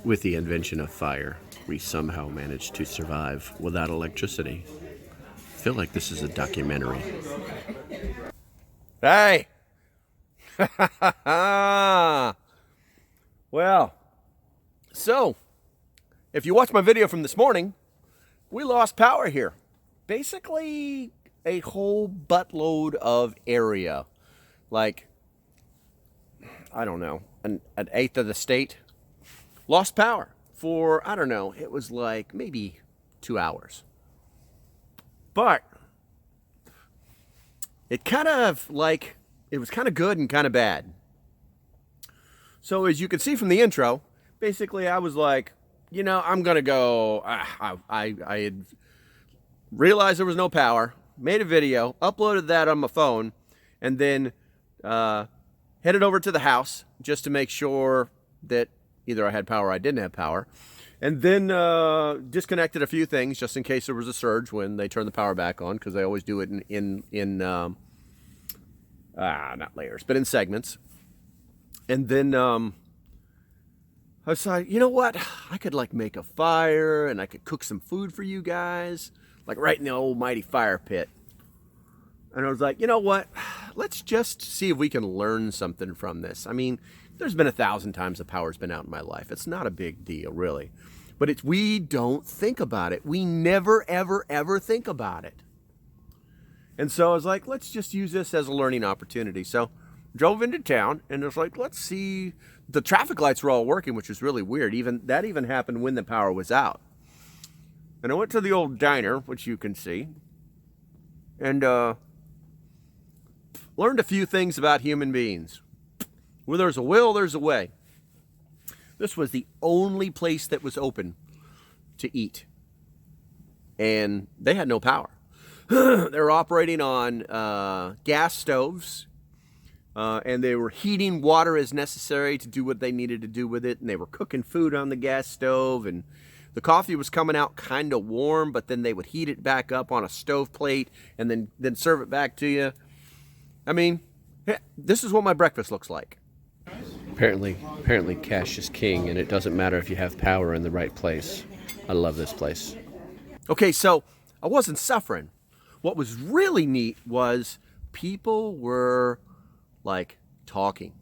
With the invention of fire, we somehow managed to survive without electricity. I feel like this is a documentary. Hey! Well, so, if you watch my video from this morning, we lost power here. Basically, a whole buttload of area. Like, I don't know, an eighth of the state lost power for, I don't know, it was like maybe 2 hours. But it was kind of good and kind of bad. So as you can see from the intro, basically I was like, you know, I'm going to go, I had realized there was no power, made a video, uploaded that on my phone, and then headed over to the house just to make sure that either I had power or I didn't have power. And then disconnected a few things just in case there was a surge when they turn the power back on, because they always do it in not layers, but in segments. And then I was like, you know what? I could like make a fire and I could cook some food for you guys, like right in the almighty fire pit. And I was like, you know what? Let's just see if we can learn something from this. I mean, there's been 1,000 times the power's been out in my life. It's not a big deal, really. But we don't think about it. We never, ever, ever think about it. And so I was like, let's just use this as a learning opportunity. So drove into town and it was like, let's see. The traffic lights were all working, which was really weird. That even happened when the power was out. And I went to the old diner, which you can see, and learned a few things about human beings. Where there's a will, there's a way. This was the only place that was open to eat. And they had no power. They were operating on gas stoves. And they were heating water as necessary to do what they needed to do with it. And they were cooking food on the gas stove. And the coffee was coming out kind of warm, but then they would heat it back up on a stove plate and then serve it back to you. I mean, this is what my breakfast looks like. Apparently cash is king, and it doesn't matter if you have power in the right place. I love this place. Okay, so I wasn't suffering. What was really neat was people were like talking.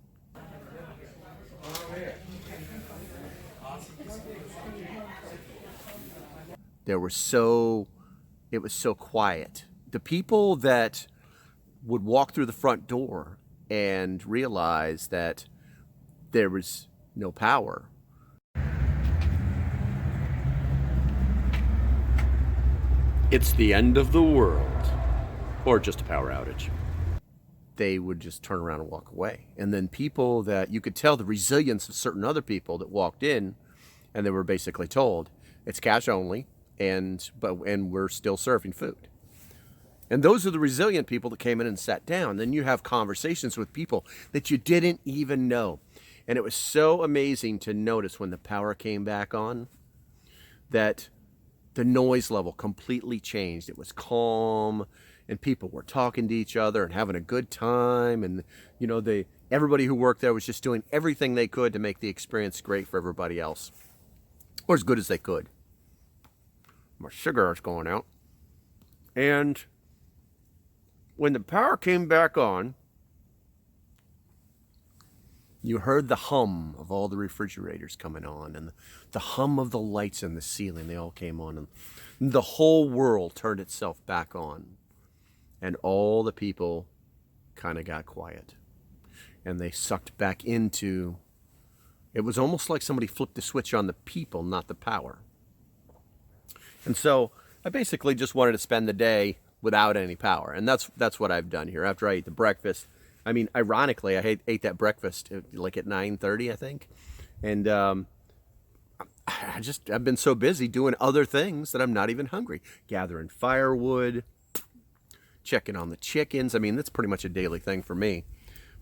It was so quiet. The people that would walk through the front door and realize that there was no power. It's the end of the world. Or just a power outage. They would just turn around and walk away. And then people that you could tell the resilience of certain other people that walked in, and they were basically told it's cash only, and we're still serving food. And those are the resilient people that came in and sat down. Then you have conversations with people that you didn't even know. And it was so amazing to notice when the power came back on that the noise level completely changed. It was calm, and people were talking to each other and having a good time. And, you know, everybody who worked there was just doing everything they could to make the experience great for everybody else, or as good as they could. My cigar's going out. And when the power came back on, you heard the hum of all the refrigerators coming on, and the hum of the lights in the ceiling. They all came on, and the whole world turned itself back on. And all the people kind of got quiet. And they sucked back into, it was almost like somebody flipped the switch on the people, not the power. And so I basically just wanted to spend the day without any power. And that's what I've done here. After I ate the breakfast, I mean, ironically, I ate that breakfast like at 9:30, I think. And I've been so busy doing other things that I'm not even hungry. Gathering firewood, checking on the chickens. I mean, that's pretty much a daily thing for me.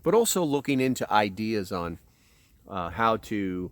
But also looking into ideas on how to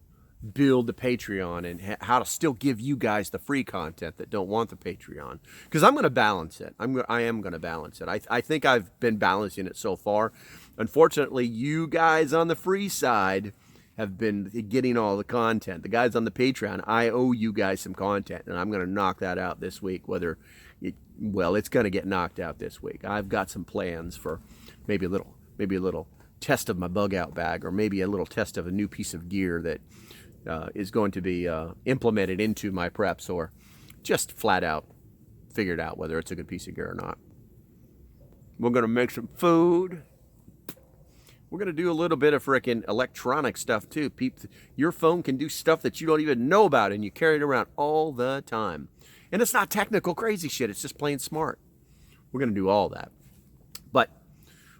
build the Patreon and how to still give you guys the free content that don't want the Patreon. Because I'm going to balance it. I am going to balance it. I think I've been balancing it so far. Unfortunately, you guys on the free side have been getting all the content. The guys on the Patreon, I owe you guys some content, and I'm going to knock that out this week. Well, it's going to get knocked out this week. I've got some plans for maybe a little test of my bug out bag, or maybe a little test of a new piece of gear that is going to be implemented into my preps, or just flat out figured out whether it's a good piece of gear or not. We're going to make some food. We're going to do a little bit of frickin' electronic stuff too. Your phone can do stuff that you don't even know about, and you carry it around all the time. And it's not technical crazy shit. It's just plain smart. We're going to do all that. But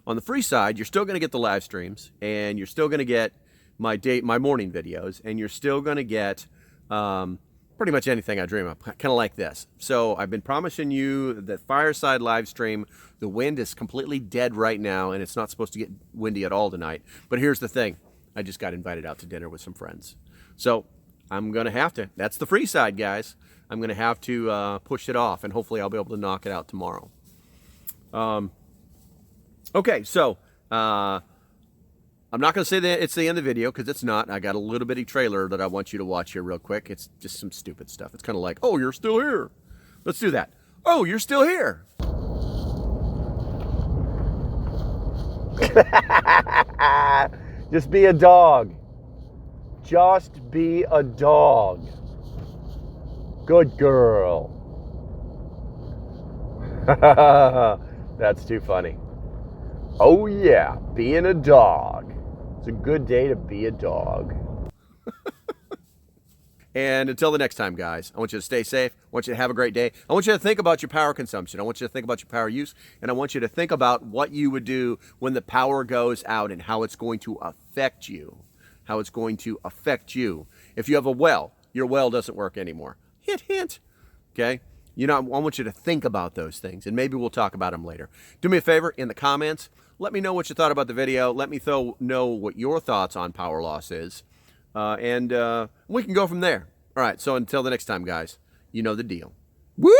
on the free side, you're still going to get the live streams, and you're still going to get my morning videos, and you're still going to get pretty much anything I dream of, kind of like this. So I've been promising you that fireside live stream. The wind is completely dead right now, and it's not supposed to get windy at all tonight. But here's the thing. I just got invited out to dinner with some friends. So I'm going to have to. That's the free side, guys. I'm going to have to push it off, and hopefully I'll be able to knock it out tomorrow. Okay, so I'm not going to say that it's the end of the video, because it's not. I got a little bitty trailer that I want you to watch here real quick. It's just some stupid stuff. It's kind of like, oh, you're still here. Let's do that. Oh, you're still here. Just be a dog. Just be a dog. Good girl. That's too funny. Oh yeah, being a dog. It's a good day to be a dog. And until the next time, guys, I want you to stay safe. I want you to have a great day. I want you to think about your power consumption. I want you to think about your power use. And I want you to think about what you would do when the power goes out and how it's going to affect you. How it's going to affect you. If you have a well, your well doesn't work anymore. Hint, hint. Okay? You know, I want you to think about those things, and maybe we'll talk about them later. Do me a favor, in the comments, let me know what you thought about the video. Let me know what your thoughts on power loss is. And we can go from there. All right, so until the next time, guys, you know the deal. Woo!